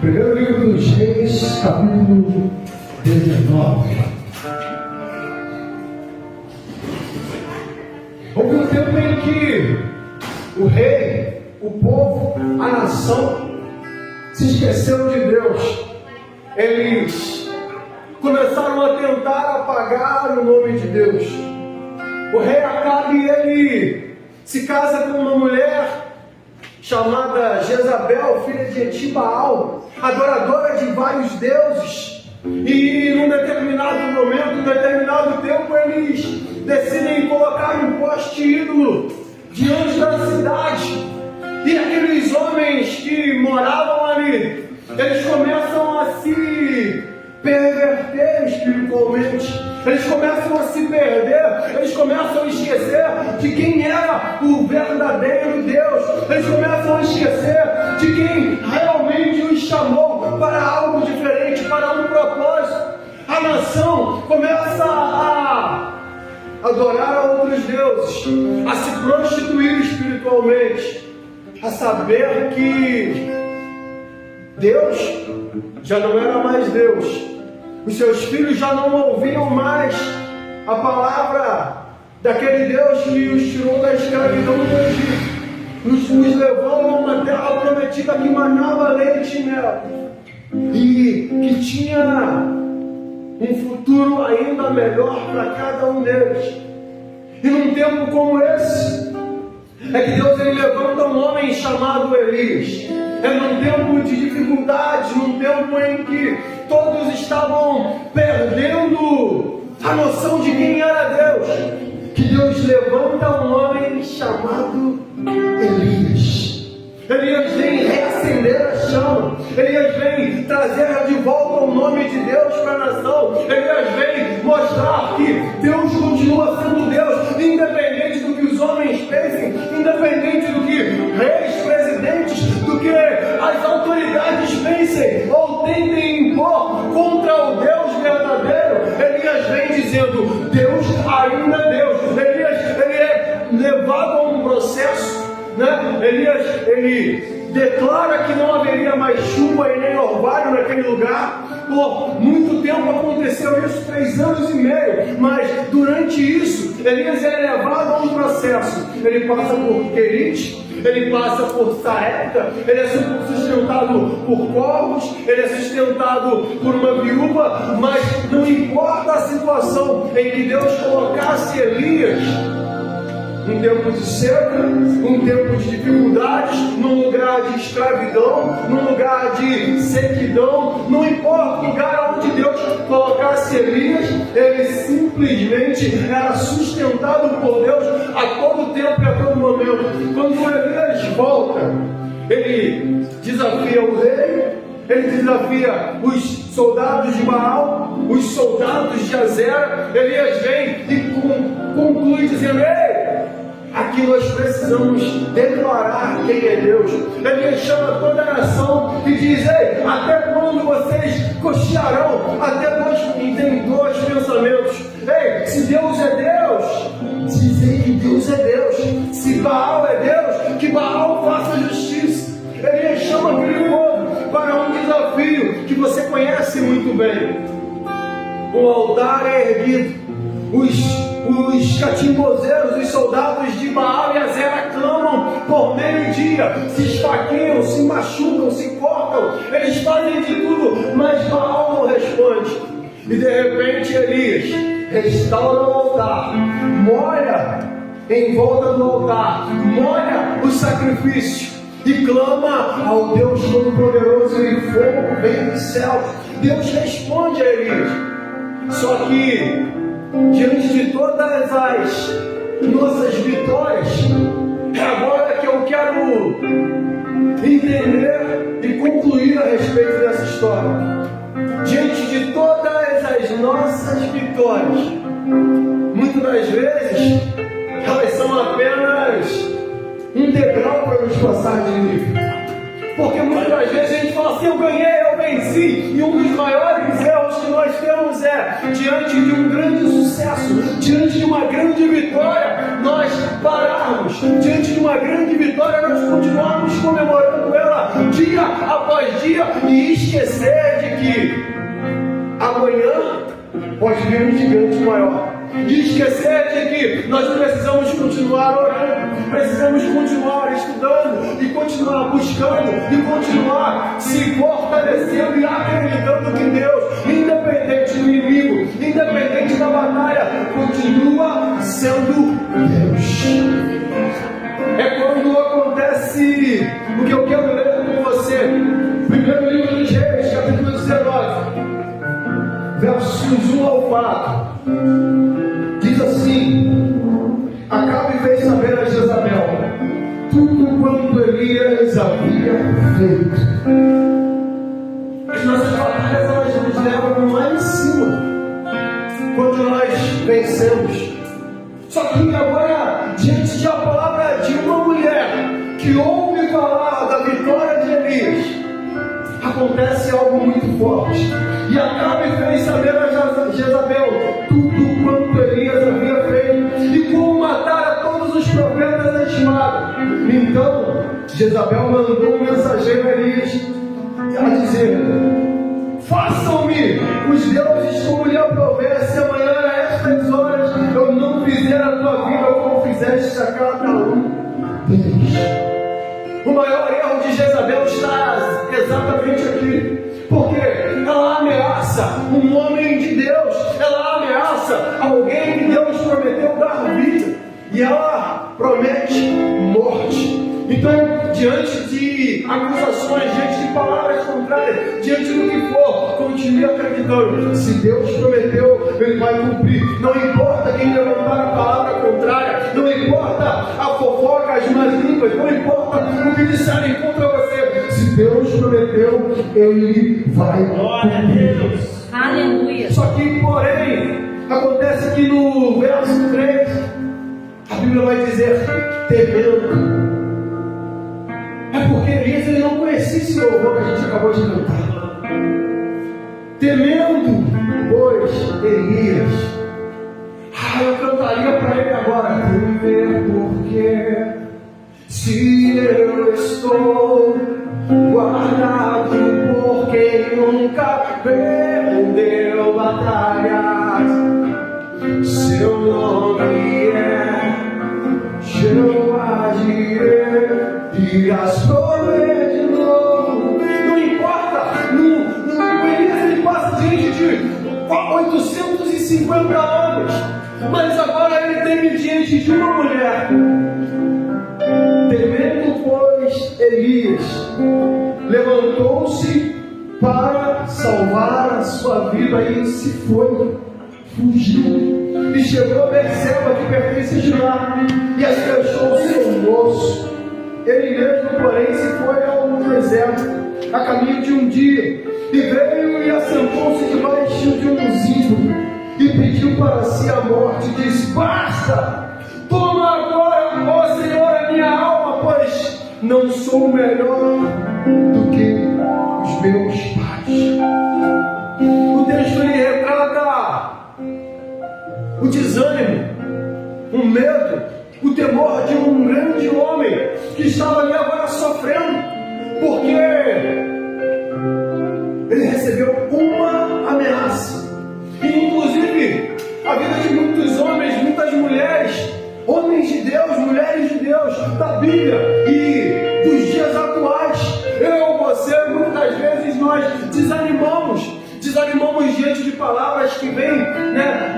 Primeiro livro dos Reis, capítulo 19. Houve um tempo em que o rei, o povo, a nação se esqueceram de Deus. Eles começaram a tentar apagar o nome de Deus. O rei Acabe, ele se casa com uma mulher chamada Jezabel, filha de Etibaal, adoradora de vários deuses. E num determinado momento, num determinado tempo, eles decidem colocar um poste ídolo diante da cidade. E aqueles homens que moravam ali, eles começam a se perverter espiritualmente. Eles começam a se perder, eles começam a esquecer de quem era o verdadeiro Deus. Eles começam a esquecer de quem realmente os chamou para algo diferente, para um propósito. A nação começa a adorar outros deuses, a se prostituir espiritualmente, a saber que Deus já não era mais Deus. Os seus filhos já não ouviam mais a palavra daquele Deus que os tirou da escravidão do Egito, nos levou a uma terra prometida que manava leite e mel, e que tinha um futuro ainda melhor para cada um deles. E num tempo como esse, é que Deus ele levanta um homem chamado Elias. É num tempo de dificuldades, num tempo em que todos estavam perdendo a noção de quem era Deus, que Deus levanta um homem chamado Elias. Elias vem reacender a chama. Elias vem trazer de volta o nome de Deus para a nação. Elias vem mostrar que Deus continua sendo Deus, independente do que os homens pensem, independente do que reis, presidentes, do que as autoridades pensem ou tentem impor contra o Deus verdadeiro. Elias vem dizendo: Deus ainda é Deus. Elias ele é levado a um processo, né? Elias ele declara que não haveria mais chuva e nem orvalho naquele lugar. Por muito tempo aconteceu isso, 3 anos e meio. Mas durante isso, Elias é levado a um processo. Ele passa por Querite, ele passa por Sarepta, ele é sustentado por corvos, ele é sustentado por uma viúva. Mas não importa a situação em que Deus colocasse Elias, um tempo de seca, um tempo de dificuldades, num lugar de escravidão, num lugar de sequidão, não importa o lugar onde Deus colocasse Elias, ele simplesmente era sustentado por Deus a todo tempo e a todo momento. Quando Elias volta, ele desafia o rei, ele desafia os soldados de Baal, os soldados de Azera. Elias vem e conclui dizendo: ei, aqui nós precisamos declarar quem é Deus. Ele chama toda a nação e diz: ei, até quando vocês cochearão? Até quando tem 2 pensamentos. Ei, se Deus é Deus, dizem que Deus é Deus. Se Baal é Deus, que Baal faça justiça. Ele chama aquele povo para um desafio que você conhece muito bem. O altar é erguido. Os catimbozeiros, os soldados de Baal e Azera clamam por meio-dia, se esfaqueiam, se machucam, se cortam, eles fazem de tudo, mas Baal não responde. E de repente Elias restaura o altar, molha em volta do altar, molha o sacrifício e clama ao Deus Todo-Poderoso, e fogo vem do céu. Deus responde a Elias. Só que diante de todas as nossas vitórias, é agora que eu quero entender e concluir a respeito dessa história. Diante de todas as nossas vitórias, muitas das vezes elas são apenas um degrau para nos passar de nível. Porque muitas das vezes a gente fala assim: eu ganhei, eu venci. E um dos maiores erros que nós temos é, diante de um grande sucesso, diante de uma grande vitória, nós pararmos. Diante de uma grande vitória, nós continuarmos comemorando ela dia após dia e esquecer de que amanhã pode vir um gigante maior. De esquecer de que nós precisamos continuar orando, precisamos continuar estudando e continuar buscando e continuar se fortalecendo e acreditando que Deus, independente do inimigo, independente da batalha, continua sendo Deus. É quando acontece o que eu quero ler com você. Primeiro livro de Reis, capítulo 19, versos 1 ao 4. Diz assim: Acabe fez saber a Jezabel tudo quanto Elias havia feito. As nossas batalhas, elas nos levam lá em cima, quando nós vencemos. Só que agora, diante da palavra de uma mulher que ouve falar da vitória de Elias, acontece algo muito forte. E Acabe fez saber a Jezabel tudo quanto Elias havia feito e como matar a todos os profetas da espada. Então Jezabel mandou um mensageiro a Elias a dizer: façam-me os deuses como lhe aprouver, se amanhã a estas horas eu não fizer a tua vida como fizeste a cada um deles. O maior erro de Jezabel está exatamente aqui, porque ela ameaça um homem de Deus, ela ameaça alguém que Deus prometeu dar vida, e ela promete morte. Então, diante de acusações, diante de palavras contrárias, diante do que for, continue acreditando. Se Deus prometeu, Ele vai cumprir. Não importa quem levantar a palavra contrária, não importa a fofoca, as más línguas, não importa o que disserem contra você. Se Deus prometeu, Ele vai cumprir. Aleluia. Só que, porém, acontece que no verso 3, a Bíblia vai dizer: temendo. É porque Elias, ele não conhecia esse louvor que a gente acabou de cantar. Temendo, pois, Elias. Eu cantaria para ele agora: temer porque se eu estou guardado por quem nunca perdeu batalhas, seu nome é Jeová Jireh, e as prover de novo. Não importa, o Elias, ele passa diante de 850 homens, mas agora ele tem diante de uma mulher. Temendo, pois, Elias levantou-se para salvar a sua vida e se foi, fugiu, e chegou a Berseba, que pertence a Judá, e achou o seu moço. Ele mesmo, porém, se foi ao deserto, a caminho de um dia, e veio e assentou-se debaixo de um zimbro, e pediu para si a morte, e disse: basta, toma agora, ó Senhor, a minha alma, pois não sou melhor do que os meus pais. O texto ele retrata o desânimo, o medo, o temor de um grande homem que estava ali agora sofrendo, porque ele recebeu uma ameaça. E inclusive a vida de muitos homens, muitas mulheres, homens de Deus, mulheres de Deus, da Bíblia e dos dias atuais, eu, você, muitas vezes nós desanimamos diante de palavras que vêm,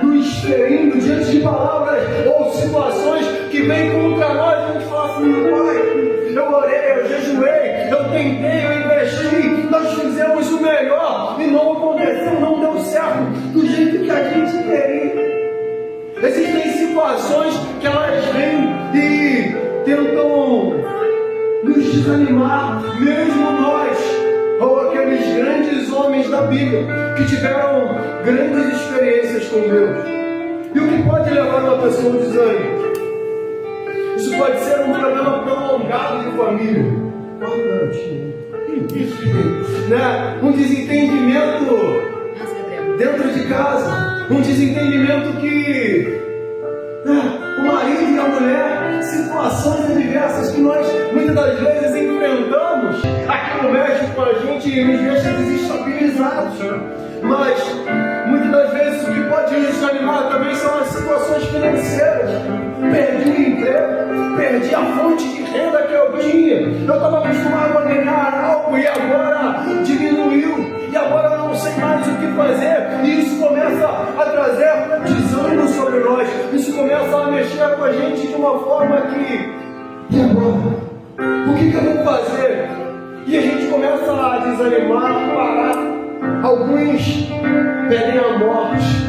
nos ferindo, diante de palavras ou situações que vêm contra nós. A gente fala assim: meu pai, eu orei, eu jejuei, eu tentei, eu investi, nós fizemos o melhor e não aconteceu, não deu certo do jeito que a gente queria. Existem situações que elas vêm e tentam nos desanimar, mesmo nós, ou aqueles grandes homens da Bíblia que tiveram grandes experiências com Deus. E o que pode levar uma pessoa ao desânimo? Isso pode ser um problema prolongado de família. Um desentendimento dentro de casa, um desentendimento que o marido e a mulher, situações adversas que nós muitas das vezes enfrentamos aqui no México com a gente. realmente nos deixa desestabilizados. Mas, muitas das vezes, o que pode nos desanimar também são as situações financeiras. Perdi o emprego, perdi a fonte de renda que eu tinha. Eu estava acostumado a ganhar algo e agora diminuiu. E agora eu não sei mais o que fazer. E isso começa a trazer desânimo sobre nós. Isso começa a mexer com a gente de uma forma que... E agora? O que eu vou fazer? E a gente começa a desanimar, parar. Alguns pedem a morte.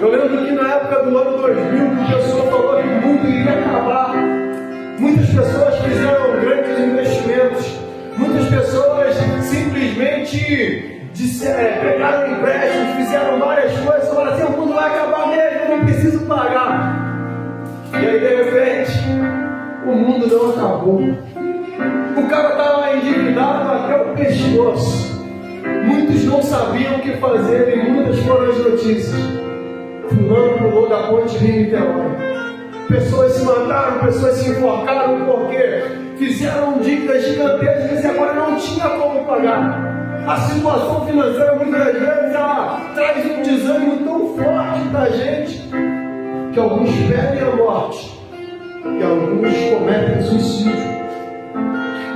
Eu lembro que na época do ano 2000, a pessoa falou que o mundo iria acabar. Muitas pessoas fizeram grandes investimentos. Muitas pessoas simplesmente pegaram empréstimos, fizeram várias coisas, falaram assim, o mundo vai acabar mesmo, eu não preciso pagar. E aí, de repente, o mundo não acabou. O cara estava endividado até o pescoço. Muitos não sabiam o que fazer e muitas foram as notícias. Fulano pulou da ponte de Niterói. Pessoas se mataram, pessoas se enforcaram porque fizeram dívidas gigantescas e agora não tinha como pagar. A situação financeira muitas vezes traz um desânimo tão forte da gente que alguns pedem a morte e alguns cometem suicídio.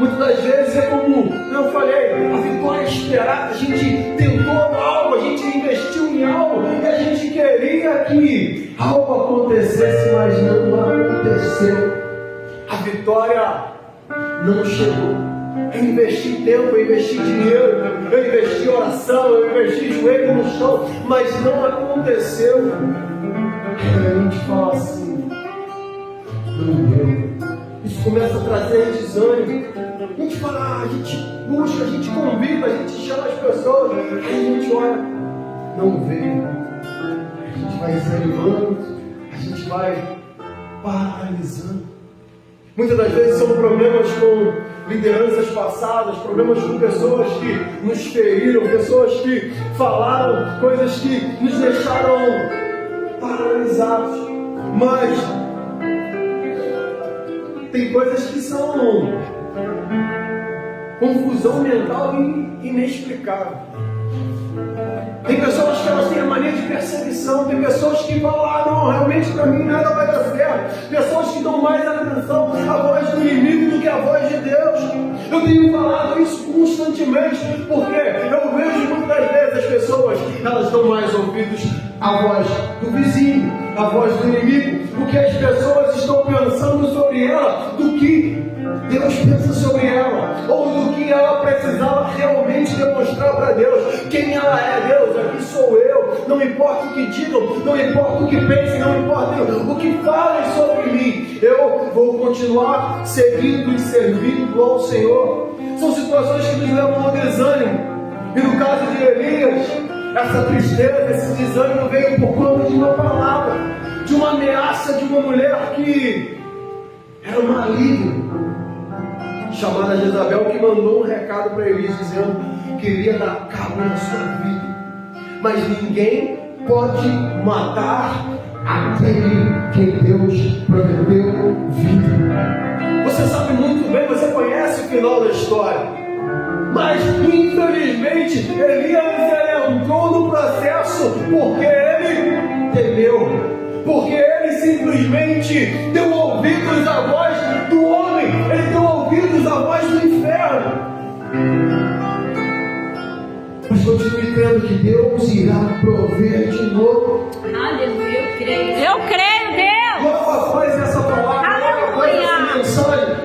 Muitas das vezes é como eu falei, a vitória esperada, a gente tentou algo, a gente investiu em algo e a gente queria que algo acontecesse, mas não aconteceu. A vitória não chegou. Eu investi tempo, eu investi dinheiro, eu investi oração, eu investi joelho no chão, mas não aconteceu. Aí a gente fala assim, não deu. Isso começa a trazer desânimo. A gente fala, a gente busca, a gente convida, a gente chama as pessoas, aí a gente olha, não vê. A gente vai desanimando, a gente vai paralisando. Muitas das vezes são problemas com lideranças passadas, problemas com pessoas que nos feriram, pessoas que falaram coisas que nos deixaram paralisados. Mas tem coisas que são confusão mental inexplicável. Tem pessoas que elas têm a mania de perseguição, tem pessoas que falam, não, realmente para mim nada vai dar certo. Pessoas que dão mais atenção à voz do inimigo do que à voz de Deus. Eu tenho falado isso constantemente, porque eu vejo muitas vezes as pessoas, elas dão mais ouvidos à voz do vizinho, à voz do inimigo, o que as pessoas estão pensando sobre ela, do que Deus pensa sobre ela, ou do que ela precisava realmente demonstrar para Deus. Quem ela é, Deus, aqui sou eu. Não importa o que digam, não importa o que pensem, não importa o que falem sobre mim, eu vou continuar seguindo e servindo ao Senhor. São situações que nos levam ao desânimo. E no caso de Elias, essa tristeza, esse desânimo veio por conta de uma palavra, de uma ameaça de uma mulher que era maligna, chamada Jezabel, que mandou um recado para Elias dizendo que iria dar cabo na sua vida. Mas ninguém pode matar aquele que Deus prometeu vida. Você sabe muito bem, você conhece o final da história. Mas infelizmente Elias entrou no processo porque ele temeu. Porque ele simplesmente deu ouvidos à voz do homem, ele deu ouvidos à voz do inferno. Mas continue crendo que Deus irá prover de novo. Aleluia, eu creio. Eu creio, Deus. Logo após essa palavra, logo após essa mensagem,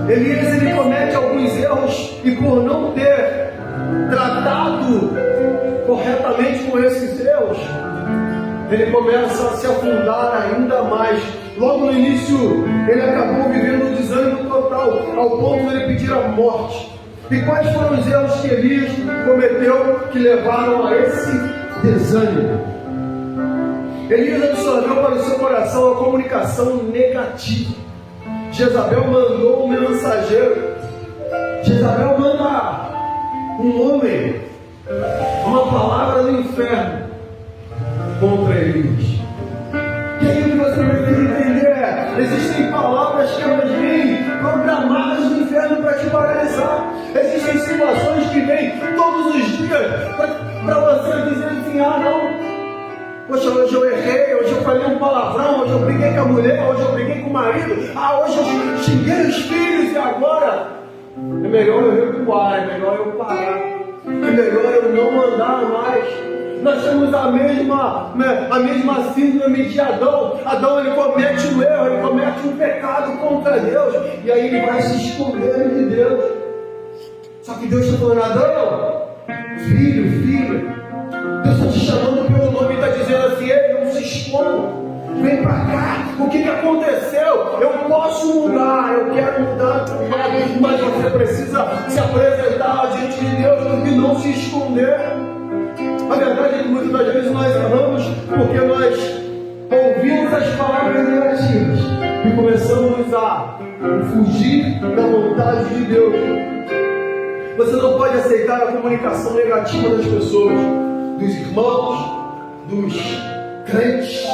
Elias ele comete alguns erros e por não ter tratado corretamente com esses erros, ele começa a se afundar ainda mais. Logo no início, ele acabou vivendo um desânimo total, ao ponto de ele pedir a morte. E quais foram os erros que Elias cometeu que levaram a esse desânimo? Elias absorveu para o seu coração a comunicação negativa. Jezabel mandou um mensageiro. Jezabel manda um homem, uma palavra do inferno contra Elias. E aí o que você precisa entender é, existem palavras que elas vêm programadas no inferno para te paralisar. Existem para você dizer assim, ah não, poxa, hoje eu errei, hoje eu falei um palavrão, hoje eu briguei com a mulher, hoje eu briguei com o marido, hoje eu xinguei os filhos e agora é melhor eu recuar, é melhor eu parar, é melhor eu não andar mais. Nós temos a mesma síndrome de Adão. Adão, ele comete um erro, ele comete um pecado contra Deus, e aí ele vai se esconder de Deus. Só que Deus está falando, Adão, filho, Deus está te chamando pelo nome e está dizendo assim, ei, não se esconda. Vem para cá, o que aconteceu? Eu posso mudar, eu quero mudar também, mas você precisa se apresentar diante de Deus e não se esconder. A verdade é que muitas das vezes nós erramos porque nós ouvimos as palavras negativas e começamos a fugir da vontade de Deus. Você não pode aceitar a comunicação negativa das pessoas, dos irmãos, dos crentes,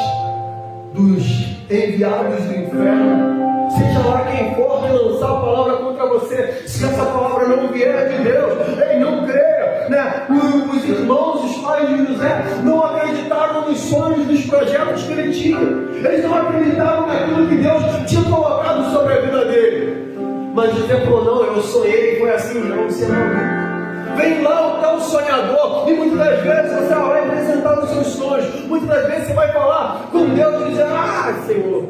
dos enviados do inferno, seja lá quem for que lançar a palavra contra você, se essa palavra não vier de Deus, ei, não creia, né? Os irmãos, os pais de José, não acreditaram nos sonhos, nos projetos que ele tinha, eles não acreditavam naquilo que Deus tinha colocado sobre a vida dele. Mas José falou, não, eu sonhei, foi assim, não, você não. Vem lá o tal sonhador, e muitas das vezes você vai apresentar os seus sonhos, muitas das vezes você vai falar com Deus e dizer, Senhor,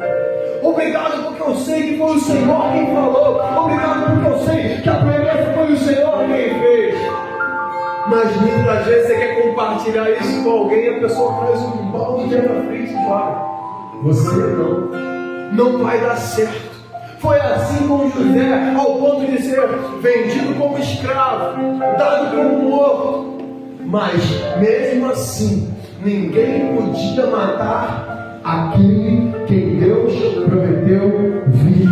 obrigado porque eu sei que foi o Senhor quem falou, obrigado porque eu sei que a promessa foi o Senhor quem fez. Mas muitas das vezes você quer compartilhar isso com alguém e a pessoa faz um balde de água fria e fala, você não vai dar certo. Foi assim com José, ao ponto de ser vendido como escravo, dado como morto. Mas, mesmo assim, ninguém podia matar aquele que Deus prometeu vir.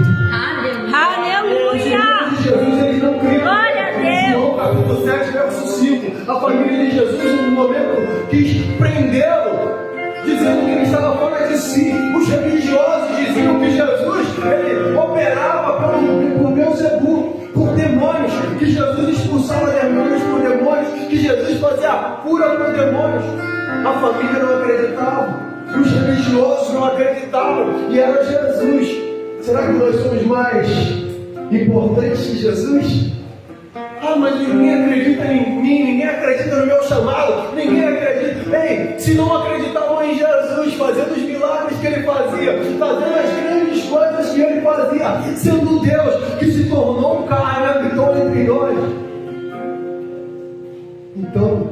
Aleluia! Jesus, eles não criam. Glória a Deus! João capítulo 7, verso 5. A família de Jesus, no momento, quis prendê-lo, dizendo que ele estava fora de si. Os religiosos diziam que Jesus, ele operava por Beelzebub, por demônios, que Jesus expulsava demônios por demônios, que Jesus fazia a cura por demônios. A família não acreditava, os religiosos não acreditavam, e era Jesus. Será que nós somos mais importantes que Jesus? Mas ninguém acredita em mim, ninguém acredita no meu chamado, ninguém acredita. Ei, se não acreditavam em Jesus, fazendo os milagres que ele fazia, fazendo as grandes coisas que ele fazia, sendo Deus que se tornou um carne, habitou entre nós. Então,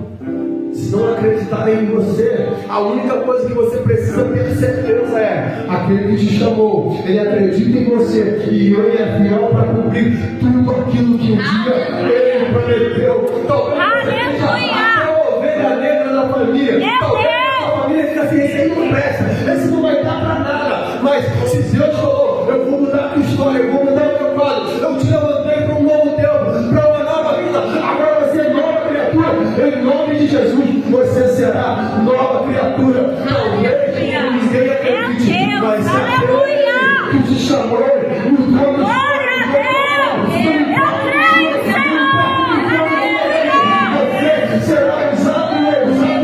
se não acreditarem em você, a única coisa que você precisa ter certeza é: aquele que te chamou, ele acredita em você e ele é fiel para cumprir tudo aquilo que um dia ele prometeu. Talvez você seja a ovelha negra da família. Talvez a família fica assim: esse aí não presta, esse não vai dar para nada. Mas se Deus falou, eu vou mudar a tua história, eu vou mudar o teu quadro, eu te levantei para um novo tempo, para uma nova vida, agora você é nova criatura. Em nome de Jesus, você será nova criatura. Talvez ninguém acredite, mas aquele que te chamou, o nome de Glória a Deus! Eu creio, Senhor! você será usado e usado.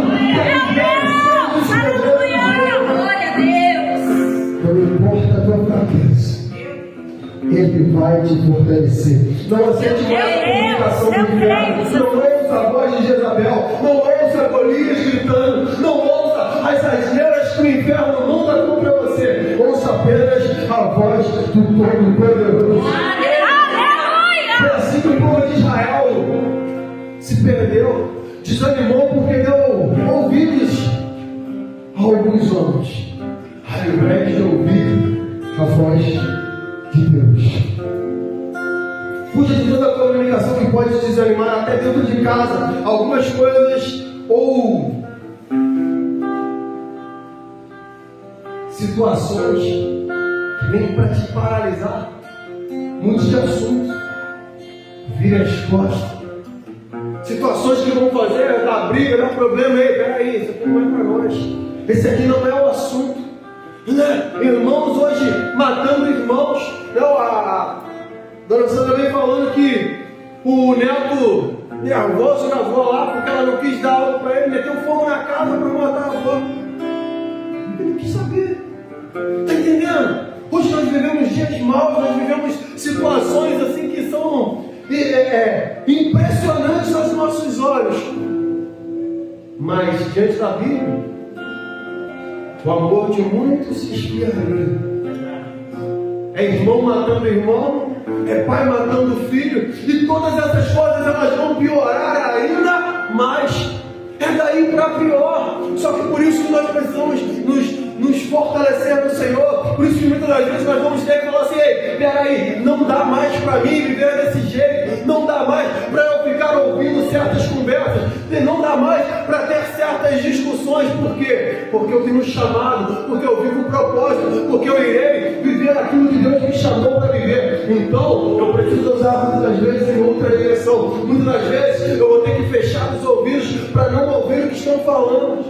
Aleluia! Glória a Deus! Não importa a tua fraqueza, Ele vai te fortalecer. Não aceite mais a comunicação do inferno. Não ouça a voz de Jezabel. Não ouça Golias gritando. Não ouça as asneiras que o inferno manda contra você. Ouça apenas a voz do Todo-Poderoso. Aleluia! Foi assim que o povo de Israel se perdeu, desanimou porque deu ouvidos a alguns homens, ao invés de ouvir a voz de Deus. Fuja de toda a comunicação que pode te desanimar, até dentro de casa. Algumas coisas ou situações que vêm para te paralisar. Muitos de assuntos. Vire as costas. Situações que vão fazer dar briga, dar problema. Ei, peraí, isso aqui não é para nós. Esse aqui não é o assunto. Né? Irmãos hoje matando irmãos. Não, a Dona Sandra vem falando que o neto nervoso da avó lá porque ela não quis dar algo para ele, meteu fogo na casa para matar a avó. Ele não quis saber. Está entendendo? Hoje nós vivemos dias maus, nós vivemos situações assim que são impressionantes aos nossos olhos. Mas diante da Bíblia, o amor de muitos se espia nele. É irmão matando irmão, é pai matando filho, e todas essas coisas elas vão piorar ainda mais. É daí para pior. Só que por isso que nós precisamos nos fortalecer no Senhor. Por isso que muitas das vezes nós vamos ter que falar assim: ei, peraí, não dá mais para mim viver desse jeito, não dá mais para eu ficar ouvindo certas conversas, não dá mais para ter certas discussões. Por quê? Porque eu tenho um chamado, porque eu vivo um propósito, porque eu irei viver aquilo que Deus me chamou para viver. Então eu preciso usar muitas das vezes em outra direção. Muitas das vezes eu vou ter que fechar os ouvidos para não ouvir o que estão falando.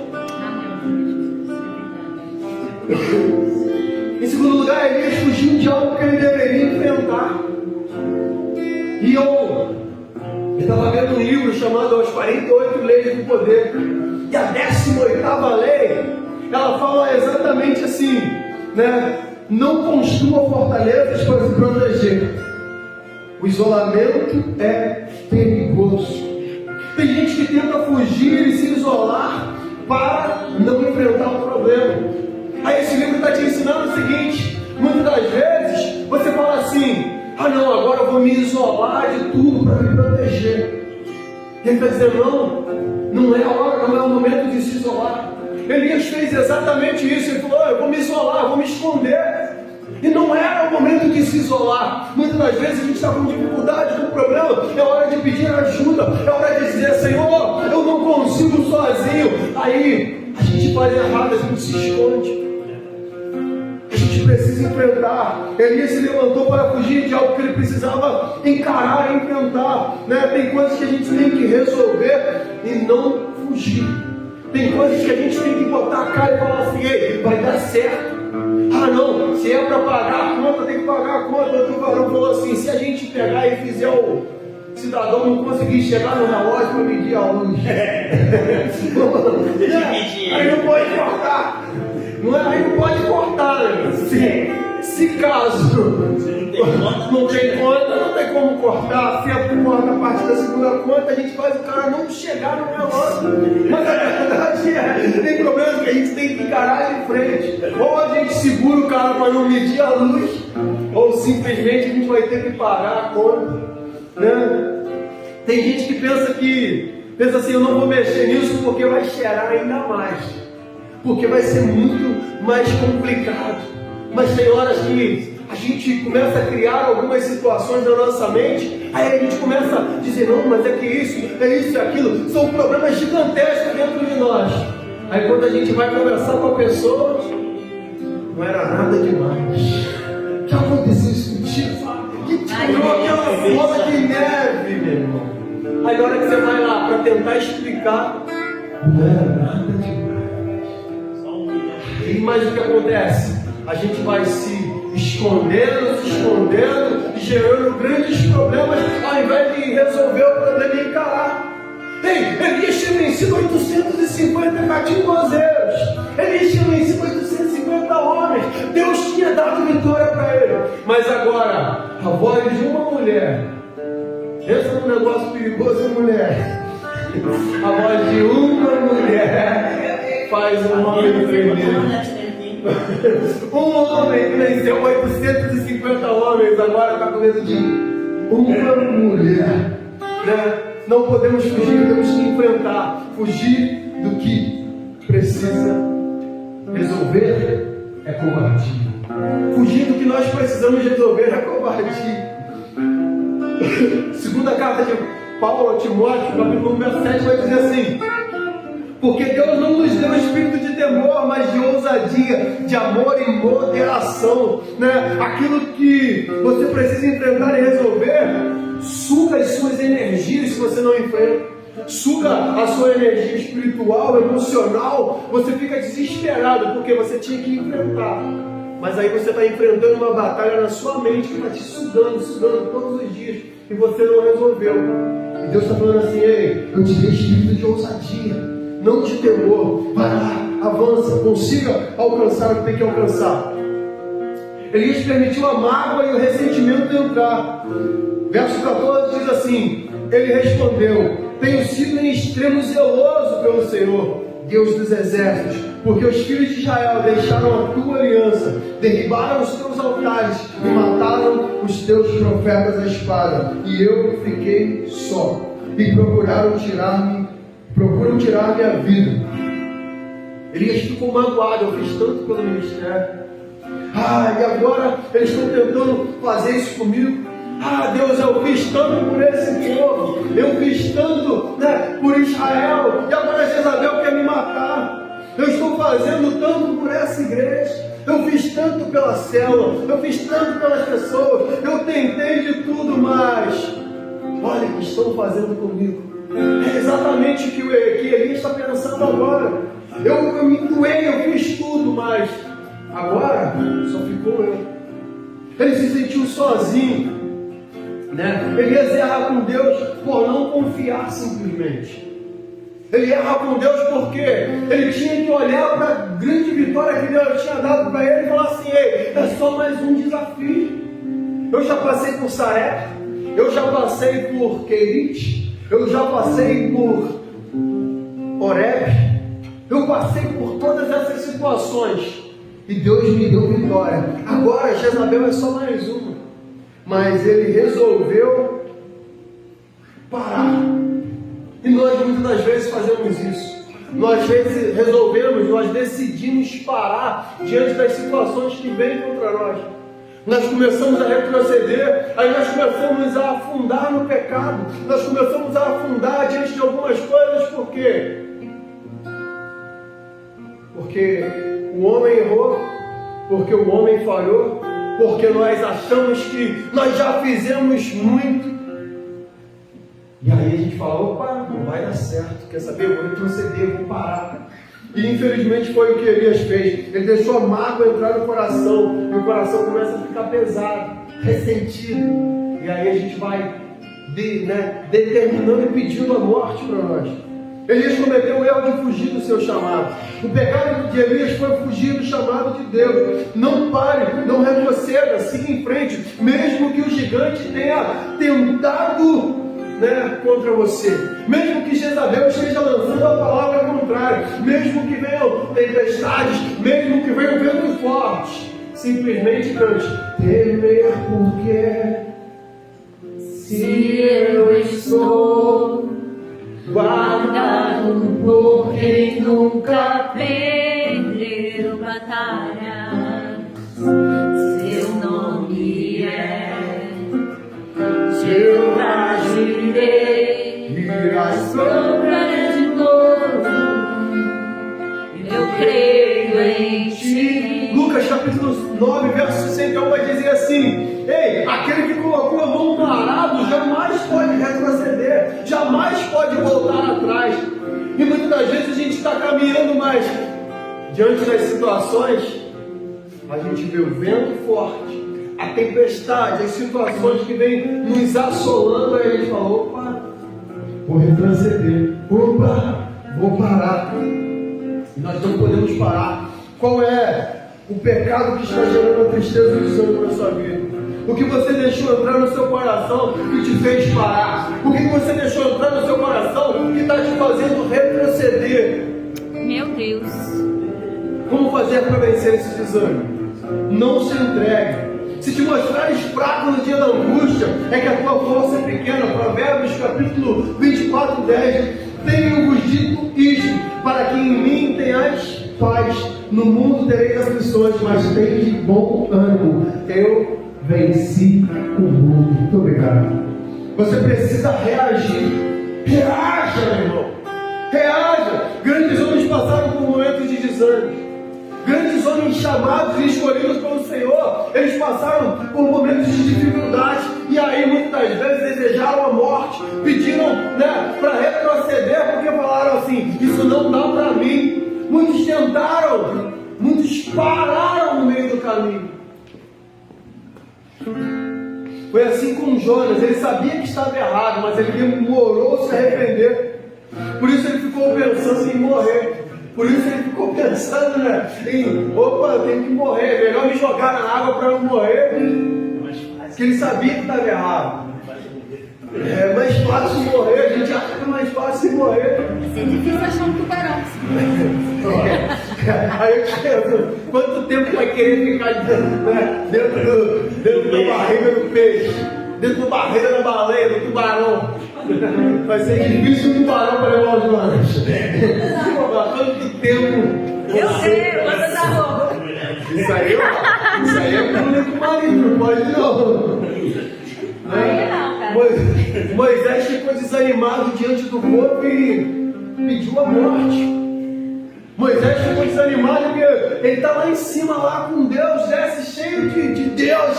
Em segundo lugar, Elias fugiu de algo que ele deveria enfrentar. E eu estava vendo um livro chamado As 48 Leis do Poder. E a 18ª lei, ela fala exatamente assim, né? Não construa fortalezas para se proteger. O isolamento é perigoso. Tem gente que tenta fugir e se isolar para não enfrentar o problema. Aí esse livro está te ensinando o seguinte: muitas das vezes você fala assim: ah não, agora eu vou me isolar de tudo para me proteger. E ele está dizendo: não é a hora, não é o momento de se isolar. Elias fez exatamente isso. Ele falou: eu vou me isolar, eu vou me esconder. E não era o momento de se isolar. Muitas das vezes a gente está com dificuldade, com problema. É hora de pedir ajuda. É hora de dizer: Senhor, eu não consigo sozinho. Aí a gente faz errado, a gente se esconde. A gente precisa enfrentar. Elias se levantou para fugir de algo que ele precisava encarar e enfrentar, né? Tem coisas que a gente tem que resolver e não fugir. Tem coisas que a gente tem que botar a cara e falar assim: ei, vai dar certo. Ah não, se é para pagar a conta, tem que pagar a conta. Outro varão falou assim: se a gente pegar e fizer o cidadão não conseguir chegar no relógio para medir a luz, aí não pode cortar. Aí não pode cortar, né? Se caso não tem conta, não tem como cortar. Se corta a parte da segunda conta, a gente faz o cara não chegar no relógio. Mas a verdade tem problemas que a gente tem que encarar de frente. Ou a gente segura o cara para não medir a luz, ou simplesmente a gente vai ter que pagar a conta, né? Tem gente que pensa assim: eu não vou mexer nisso porque vai cheirar ainda mais, porque vai ser muito mais complicado. Mas tem horas que a gente começa a criar algumas situações na nossa mente, aí a gente começa a dizer: não, mas é que isso e aquilo, são problemas gigantescos dentro de nós. Aí quando a gente vai conversar com a pessoa, não era nada demais. O que aconteceu isso contigo? Que tirou aquela bola de neve, meu irmão? Aí na hora que você vai lá para tentar explicar, não era nada demais. E mais o que acontece? A gente vai se escondendo, gerando grandes problemas, ao invés de resolver o problema e encarar. Ei, Elias tinha vencido 850 cativozeiros. Elias tinha vencido 850 homens. Deus tinha dado vitória para ele. Mas agora, a voz de uma mulher, esse é um negócio perigoso, mulher. A voz de uma mulher faz um homem feliz. Um homem que venceu 850 homens, agora está com medo de uma mulher, né? Não podemos fugir, temos que enfrentar. Fugir do que precisa resolver é covardia. Fugir do que nós precisamos resolver é covardia. Segunda carta de Paulo a Timóteo, capítulo 1, verso 7, vai dizer assim: porque Deus não nos deu espírito de temor, mas de ousadia, de amor e moderação, né? Aquilo que você precisa enfrentar e resolver, suga as suas energias se você não enfrenta. Suga a sua energia espiritual, emocional. Você fica desesperado porque você tinha que enfrentar. Mas aí você está enfrentando uma batalha na sua mente que está te sugando todos os dias, e você não resolveu. E Deus está falando assim: ei, eu te dei espírito de ousadia, não de temor. Vai lá, avança, consiga alcançar o que tem que alcançar. Elias permitiu a mágoa e o ressentimento entrar. Verso 14 diz assim: ele respondeu: tenho sido em extremo zeloso pelo Senhor, Deus dos exércitos, porque os filhos de Israel deixaram a tua aliança, derribaram os teus altares e mataram os teus profetas à espada, e eu fiquei só, e procuram tirar-me a vida. Elias ficou magoado: eu fiz tanto pelo ministério, e agora eles estão tentando fazer isso comigo. Deus, eu fiz tanto por esse povo, eu fiz tanto, por Israel, e agora Jezabel quer me matar. Eu estou fazendo tanto por essa igreja, eu fiz tanto pela célula, eu fiz tanto pelas pessoas, eu tentei de tudo, mas olha o que estão fazendo comigo. É exatamente o que Elias está pensando agora. Eu me doei, eu fiz tudo, mas agora só ficou eu. Ele se sentiu sozinho. Elias erra com Deus por não confiar simplesmente. Ele erra com Deus porque ele tinha que olhar para a grande vitória que Deus tinha dado para ele e falar assim: ei, é só mais um desafio. Eu já passei por Sarepta, eu já passei por Querite, eu já passei por Horebe, eu passei por todas essas situações e Deus me deu vitória. Agora Jezabel é só mais uma. Mas ele resolveu parar. E nós muitas das vezes fazemos isso. Nós decidimos parar diante das situações que vêm contra nós. Nós começamos a retroceder, aí nós começamos a afundar no pecado, nós começamos a afundar diante de algumas coisas. Por quê? Porque o homem errou, porque o homem falhou, porque nós achamos que nós já fizemos muito. E aí a gente fala: opa, não vai dar certo, quer saber? Eu vou retroceder, vou parar. E infelizmente foi o que Elias fez. Ele deixou a mágoa entrar no coração, e o coração começa a ficar pesado, ressentido. E aí a gente vai determinando e pedindo a morte para nós. Elias cometeu o erro de fugir do seu chamado. O pecado de Elias foi fugir do chamado de Deus. Não pare, não retroceda, siga em frente, mesmo que o gigante tenha tentado contra você, mesmo que Jezabel esteja lançando a palavra contrária, mesmo que venham tempestades, mesmo que venham ventos fortes, simplesmente cante: temer porque se eu estou guardado por quem nunca perdeu batalha. Seu nome é Jeová Jireh, irás soprar de novo. Eu creio em ti. Lucas capítulo 9, verso 61 vai dizer assim: ei, aquele que colocou a mão no arado jamais pode retroceder, jamais pode voltar atrás. E muitas das vezes a gente está caminhando, mas diante das situações, a gente vê o vento forte, a tempestade, as situações que vêm nos assolando, aí a gente fala: opa, vou retroceder, opa, vou parar. E nós não podemos parar. Qual é o pecado que está gerando a tristeza e o desânimo na sua vida? O que você deixou entrar no seu coração que te fez parar? O que você deixou entrar no seu coração que está te fazendo retroceder? Meu Deus. Como fazer para vencer esse desânimo? Não se entregue. Se te mostrares fraco no dia da angústia, é que a tua força é pequena. Provérbios capítulo 24, 10. Tenho-vos dito isto, para que em mim tenhais paz. No mundo tereis aflições, mas tende bom ânimo. Eu venci o mundo. Muito obrigado. Você precisa reagir. Reaja, meu irmão. Reaja. Grandes homens passaram por momentos de desânimo. Grandes homens chamados e escolhidos pelo Senhor, eles passaram por momentos de dificuldade. E aí muitas vezes desejaram a morte, pediram para retroceder, porque falaram assim: isso não dá para mim. Muitos tentaram, muitos pararam no meio do caminho. Foi assim com Jonas, ele sabia que estava errado, mas ele demorou se arrepender. Por isso ele ficou pensando em morrer. Por isso ele ficou pensando, né, opa, eu tenho que morrer, é melhor me jogar na água para eu morrer. Porque ele sabia que estava errado. É mais fácil morrer, a gente acha que é mais fácil morrer. Vai ser difícil achar um tubarão. Aí eu penso, quanto tempo vai querer ficar dentro da barriga do peixe, dentro da barriga da baleia, do tubarão? Vai ser difícil o tubarão para levar os lanches. Quanto tempo? Eu sei, bota da roupa. Isso aí é problema com o marido, não pode não. Aí não, cara. Moisés ficou desanimado diante do povo e pediu a morte. Moisés ficou desanimado porque ele está lá em cima, lá com Deus, desce cheio de Deus.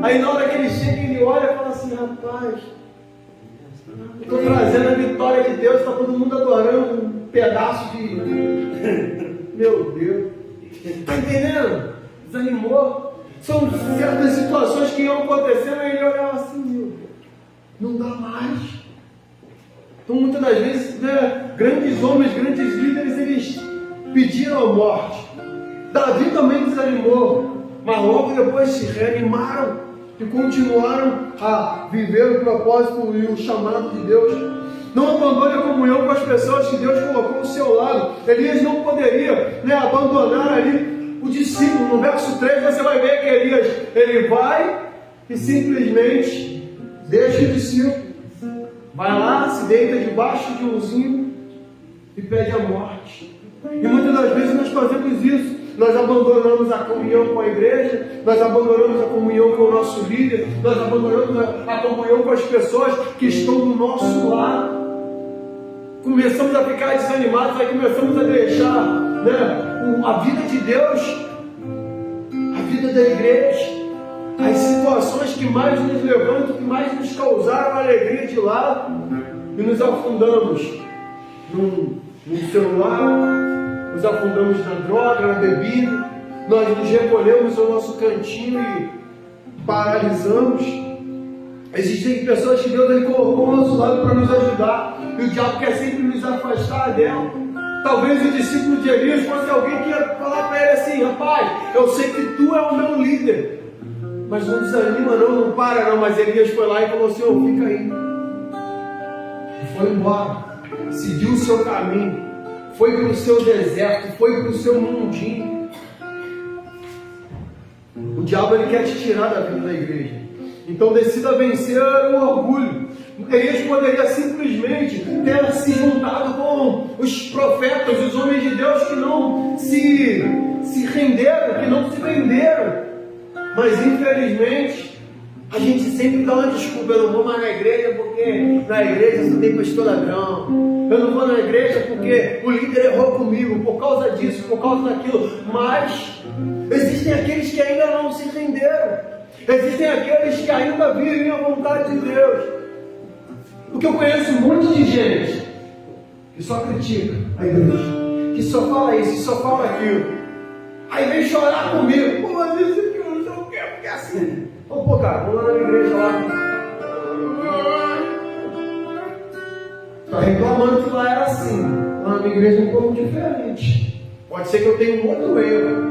Aí na hora que ele chega, ele olha e fala assim: rapaz, estou trazendo a vitória de Deus, está todo mundo adorando um pedaço de. Meu Deus, está entendendo? Desanimou. São certas situações que iam acontecendo e ele olhava assim: meu Deus, não dá mais. Então muitas das vezes, né, grandes homens, grandes líderes, eles pediram a morte. Davi também desanimou, mas logo depois se reanimaram e continuaram a viver o propósito e o chamado de Deus. Não abandone a comunhão com as pessoas que Deus colocou ao seu lado. Elias não poderia, né, abandonar ali o discípulo. No verso 3 você vai ver que Elias, ele vai e simplesmente deixa o discípulo, vai lá, se deita debaixo de um zinco e pede a morte. E muitas das vezes nós fazemos isso. Nós abandonamos a comunhão com a igreja, nós abandonamos a comunhão com o nosso líder, nós abandonamos a comunhão com as pessoas que estão do nosso lado. Começamos a ficar desanimados, aí começamos a deixar, né, a vida de Deus, a vida da igreja, as situações que mais nos levantam, que mais nos causaram alegria de lado, e nos afundamos no celular, nos afundamos na droga, na bebida, nós nos recolhemos ao nosso cantinho e paralisamos. Existem pessoas que Deus ele colocou ao nosso lado para nos ajudar, e o diabo quer sempre nos afastar dela. Talvez o discípulo de Elias fosse alguém que ia falar para ele assim: rapaz, eu sei que tu é o meu líder, mas não desanima não para não. Mas Elias foi lá e falou assim: ô, fica aí. E foi embora, seguiu o seu caminho, foi para o seu deserto, foi para o seu mundinho. O diabo ele quer te tirar da vida da igreja. Então decida vencer o orgulho. Elias poderia simplesmente ter se juntado com os profetas, os homens de Deus que não se renderam, que não se venderam. Mas infelizmente a gente sempre dá uma desculpa: eu não vou mais na igreja porque na igreja só tem pastor ladrão. Eu não vou na igreja porque o líder errou comigo, por causa disso, por causa daquilo. Mas existem aqueles que ainda não se renderam. Existem aqueles que ainda vivem a vontade de Deus. Porque eu conheço um monte de gente que só critica a igreja, que só fala isso, que só fala aquilo. Aí vem chorar comigo: pô, mas isso aqui eu não quero, porque é assim. Então, pô, cara, vamos lá na igreja lá. Está reclamando que lá era assim. Lá na minha igreja é um pouco diferente. Pode ser que eu tenha um outro erro.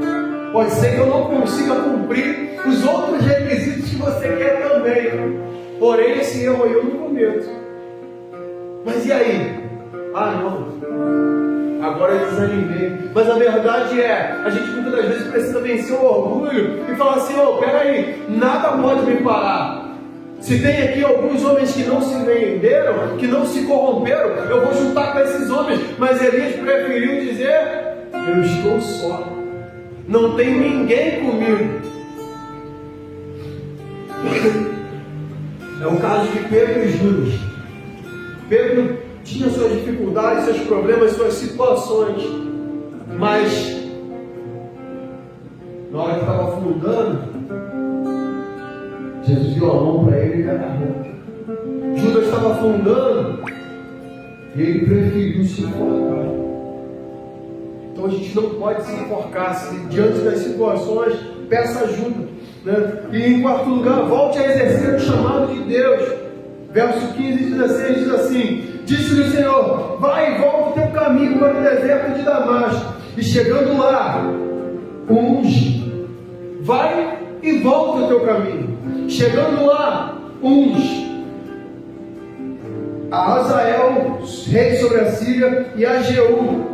Pode ser que eu não consiga cumprir os outros requisitos que você quer também. Porém, esse erro eu não cometo. Mas e aí? Ah, não. Agora eu desanimei. Mas a verdade é, a gente muitas das vezes precisa vencer o orgulho e falar assim: ô, peraí, nada pode me parar. Se tem aqui alguns homens que não se venderam, que não se corromperam, eu vou juntar com esses homens. Mas Elias preferiu dizer: eu estou só, não tem ninguém comigo. É o caso de Pedro e Judas. Pedro tinha suas dificuldades, seus problemas, suas situações, mas na hora que estava afundando, Jesus deu a mão para ele e agarrou. Judas estava afundando e ele preferiu se enforcar. Então a gente não pode se enforcar. Se diante das situações, peça ajuda. Né? E em quarto lugar, volte a exercer o chamado de Deus. Verso 15 e 16 diz assim: disse-lhe o Senhor, vai e volta o teu caminho para o deserto de Damasco, e chegando lá, unge. Vai e volta o teu caminho. Chegando lá, unge a Hazael, rei sobre a Síria, e a Jeú,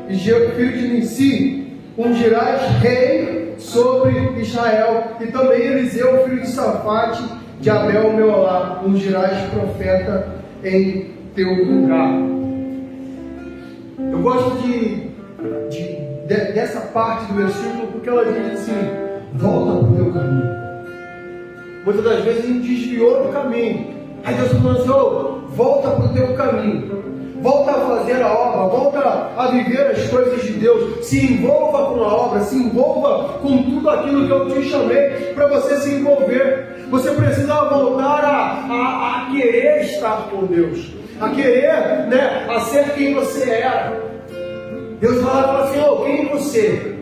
filho de Nissi, ungirás rei sobre Israel, e também Eliseu, filho de Safate, de Abel Meolá, ungirás profeta em teu lugar. Eu gosto dessa parte do versículo, porque ela diz assim: volta para o teu caminho. Muitas das vezes a gente desviou do caminho. Aí Deus falou assim: oh, volta para o teu caminho. Volta a fazer a obra, volta a viver as coisas de Deus. Se envolva com a obra, se envolva com tudo aquilo que eu te chamei para você se envolver. Você precisa voltar a querer estar com Deus, a querer, né, a ser quem você era. Deus fala assim: oh, quem é você?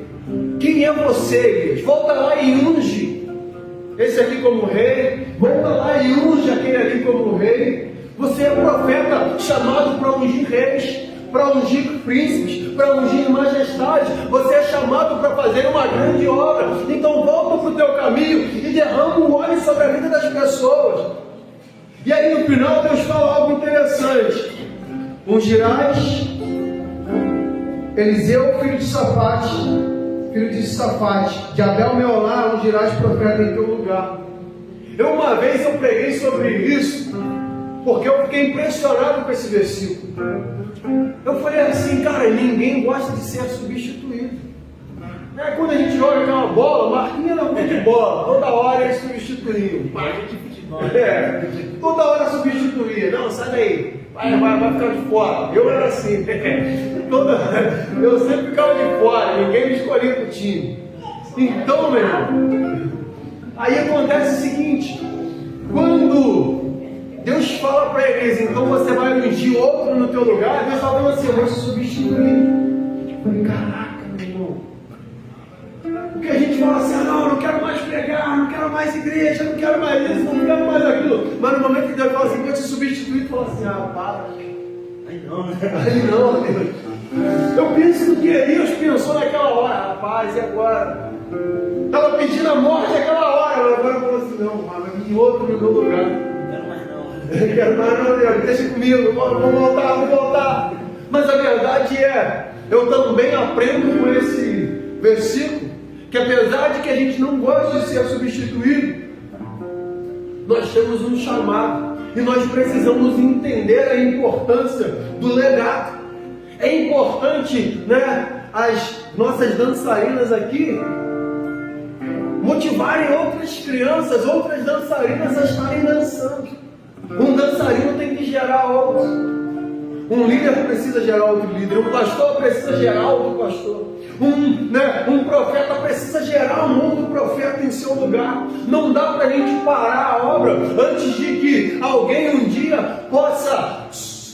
Quem é você, igreja? Volta lá e unge esse aqui como rei, volta lá e unge aquele ali como rei. Você é profeta chamado para ungir reis, para ungir príncipes, para ungir majestade. Você é chamado para fazer uma grande obra. Então volta para o teu caminho e derrama um óleo sobre a vida das pessoas. E aí no final Deus fala algo interessante: ungirás Eliseu, filho de Safate, de Abel Meolá, ungirás profeta em teu lugar. Uma vez eu preguei sobre isso, porque eu fiquei impressionado com esse versículo. Eu falei assim: cara, ninguém gosta de ser substituído. Quando a gente joga aquela bola, Marquinhos era muito de bola, toda hora ele substituía. Toda hora substituía. Não, sai daí, vai ficar de fora. Eu era assim. Eu sempre ficava de fora, ninguém me escolhia para o time. Então, meu irmão, aí acontece o seguinte: quando Deus fala para a igreja, então você vai ungir outro no teu lugar, Deus fala assim: eu vou te substituir. Eu falei: caraca, meu irmão. Porque a gente fala assim: não, eu não quero mais pregar, não quero mais igreja, não quero mais isso, não quero mais aquilo. Mas no momento que Deus fala assim: vou te substituir, tu fala assim: para. Aí não, Deus. Eu penso no que Deus pensou naquela hora: rapaz, e agora? Estava pedindo a morte naquela hora, mas agora eu falo assim: não, vai vir outro no meu lugar. Não quero mais não, Deus, deixa comigo, vou voltar. Mas a verdade é, eu também aprendo com esse versículo, que apesar de que a gente não gosta de ser substituído, nós temos um chamado, e nós precisamos entender a importância do legado. É importante, né, as nossas dançarinas aqui motivarem outras crianças, outras dançarinas a estarem dançando. Um dançarino tem que gerar outro. Um líder precisa gerar outro líder. Um pastor precisa gerar outro pastor. Um profeta precisa gerar um outro profeta em seu lugar. Não dá para a gente parar a obra antes de que alguém um dia possa,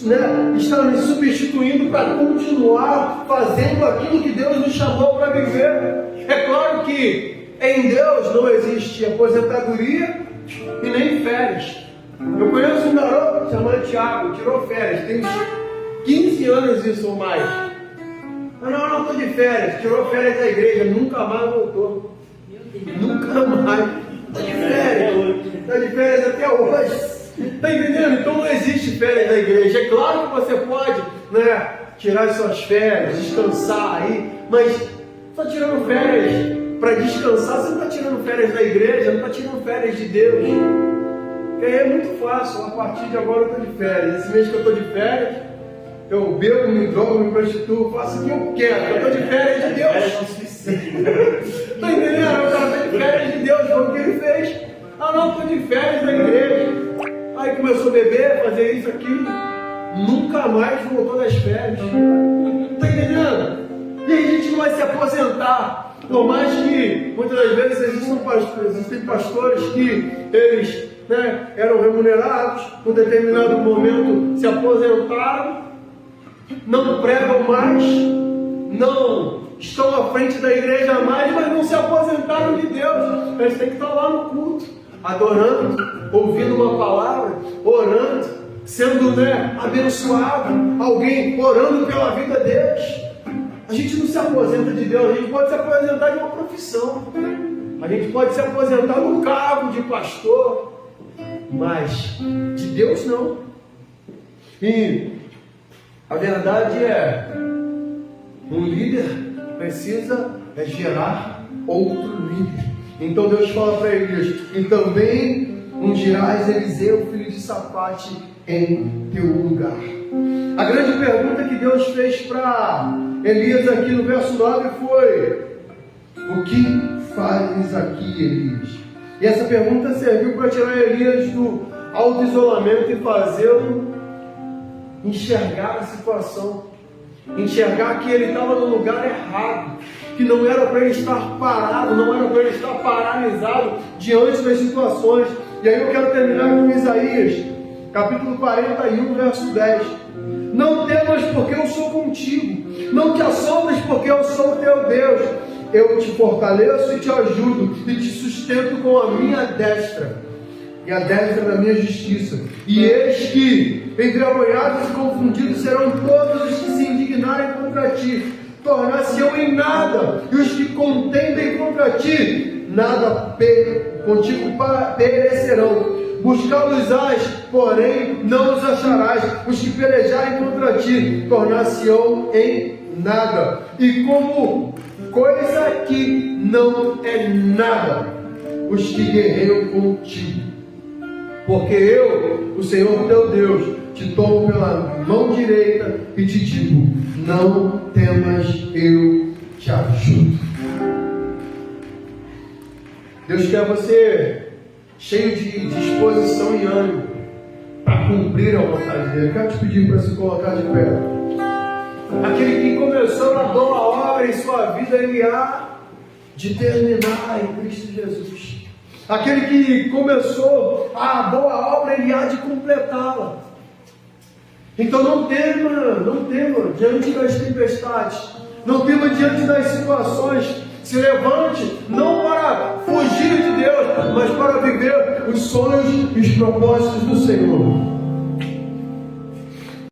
né, estar nos substituindo para continuar fazendo aquilo que Deus nos chamou para viver. É claro que em Deus não existe aposentadoria e nem férias. Eu conheço um garoto chamado Thiago, tirou férias, tem uns 15 anos isso ou mais. Não, estou de férias, tirou férias da igreja, nunca mais voltou. Nunca mais. Está de férias até hoje. Está entendendo? Então não existe férias da igreja. É claro que você pode, né, tirar suas férias, descansar aí, mas só tirando férias para descansar, você não está tirando férias da igreja, não está tirando férias de Deus. Porque aí é muito fácil: a partir de agora eu estou de férias. Esse mês que eu estou de férias, eu bebo, me drogo, me prostituo, faço o que eu quero. Eu estou de férias de Deus. Está entendendo? O cara está de férias de Deus, foi o que ele fez. Não, estou de férias da igreja. Aí começou a beber, fazer isso aqui. Nunca mais voltou das férias. Está entendendo? E aí a gente não vai se aposentar. Por mais que muitas das vezes existem pastores que eles, né, eram remunerados, em um determinado momento se aposentaram, não pregam mais, não estão à frente da igreja a mais, mas não se aposentaram de Deus. Eles têm que estar lá no culto, adorando, ouvindo uma palavra, orando, sendo abençoado, alguém orando pela vida deles. A gente não se aposenta de Deus, a gente pode se aposentar de uma profissão, a gente pode se aposentar no cargo de pastor, mas de Deus não. E a verdade é, um líder precisa gerar outro líder. Então Deus fala para Elias: e também ungirás Eliseu, filho de Safate, em teu lugar. A grande pergunta que Deus fez para Elias aqui no verso 9 foi: o que fazes aqui, Elias? E essa pergunta serviu para tirar Elias do auto-isolamento e fazê-lo enxergar a situação, enxergar que ele estava no lugar errado, que não era para ele estar parado, não era para ele estar paralisado diante das situações. E aí eu quero terminar com Isaías, capítulo 41, verso 10. Não temas, porque eu sou contigo, não te assombres, porque eu sou o teu Deus. Eu te fortaleço e te ajudo, e te sustento com a minha destra, e a destra da minha justiça. E eis que envergonhados e confundidos serão todos os que se indignarem contra ti, tornar-se-ão em nada, e os que contendem contra ti, nada contigo perecerão. Buscá-los-ás, porém não os acharás. Os que pelejarem contra ti, tornar-se-ão em nada. E como coisa que não é nada, os que guerreiam contigo. Porque eu, o Senhor teu Deus, te tomo pela mão direita e te digo: não temas, eu te ajudo. Deus quer você cheio de disposição e ânimo para cumprir a vontade dele. Quero te pedir para se colocar de pé. Aquele que começou a boa obra em sua vida, ele há de terminar em Cristo Jesus. Aquele que começou a boa obra, ele há de completá-la. Então não tema diante das tempestades, não tema diante das situações. Se levante, não para fugir de Deus, mas para viver os sonhos e os propósitos do Senhor.